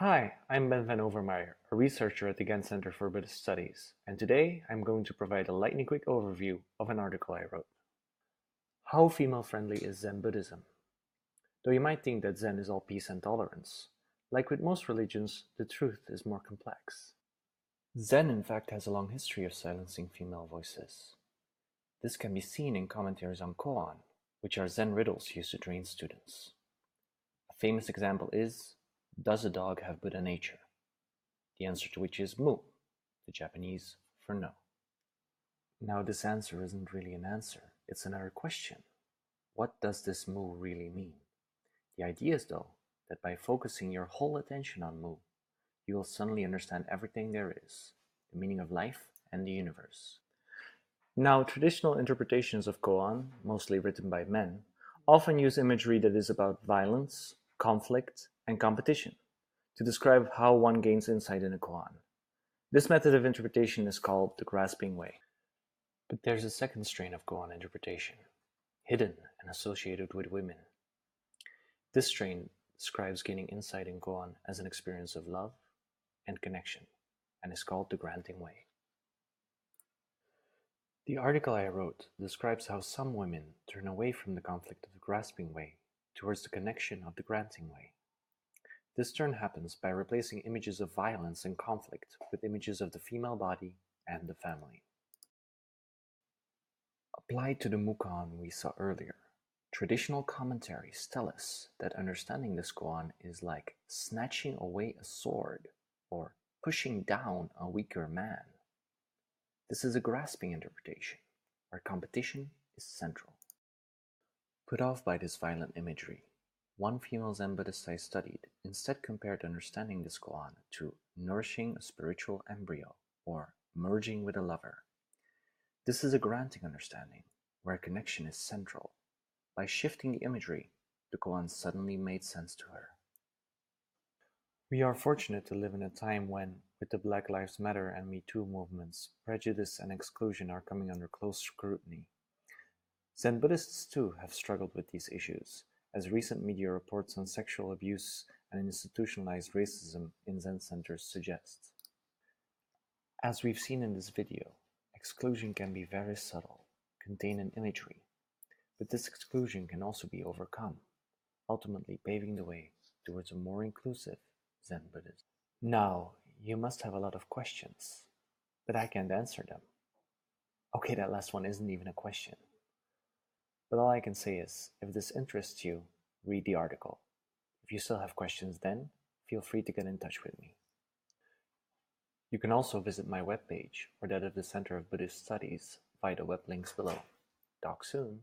Hi, I'm Ben van Overmeyer, a researcher at the Ghent Center for Buddhist Studies, and today I'm going to provide a lightning quick overview of an article I wrote. How female-friendly is Zen Buddhism? Though you might think that Zen is all peace and tolerance, like with most religions, the truth is more complex. Zen in fact has a long history of silencing female voices. This can be seen in commentaries on Koan, which are Zen riddles used to train students. A famous example is, does a dog have Buddha nature? The answer to which is mu, the Japanese for no. Now this answer isn't really an answer, it's another question. What does this mu really mean? The idea is though, that by focusing your whole attention on mu, you will suddenly understand everything there is, the meaning of life and the universe. Now traditional interpretations of Koan, mostly written by men, often use imagery that is about violence, conflict, and competition to describe how one gains insight in a koan. This method of interpretation is called the grasping way. But there's a second strain of koan interpretation, hidden and associated with women. This strain describes gaining insight in koan as an experience of love and connection, and is called the granting way. The article I wrote describes how some women turn away from the conflict of the grasping way towards the connection of the granting way. This turn happens by replacing images of violence and conflict with images of the female body and the family. Applied to the Mukan we saw earlier, traditional commentaries tell us that understanding this koan is like snatching away a sword or pushing down a weaker man. This is a grasping interpretation, where competition is central. Put off by this violent imagery, one female Zen Buddhist I studied instead compared understanding this koan to nourishing a spiritual embryo or merging with a lover. This is a granting understanding, where connection is central. By shifting the imagery, the koan suddenly made sense to her. We are fortunate to live in a time when, with the Black Lives Matter and Me Too movements, prejudice and exclusion are coming under close scrutiny. Zen Buddhists too have struggled with these issues, as recent media reports on sexual abuse and institutionalized racism in Zen centers suggest. As we've seen in this video, exclusion can be very subtle, contained in imagery, but this exclusion can also be overcome, ultimately paving the way towards a more inclusive Zen Buddhism. Now, you must have a lot of questions, but I can't answer them. Okay, that last one isn't even a question. But all I can say is, if this interests you, read the article. If you still have questions then, feel free to get in touch with me. You can also visit my webpage or that of the Center of Buddhist Studies via the web links below. Talk soon!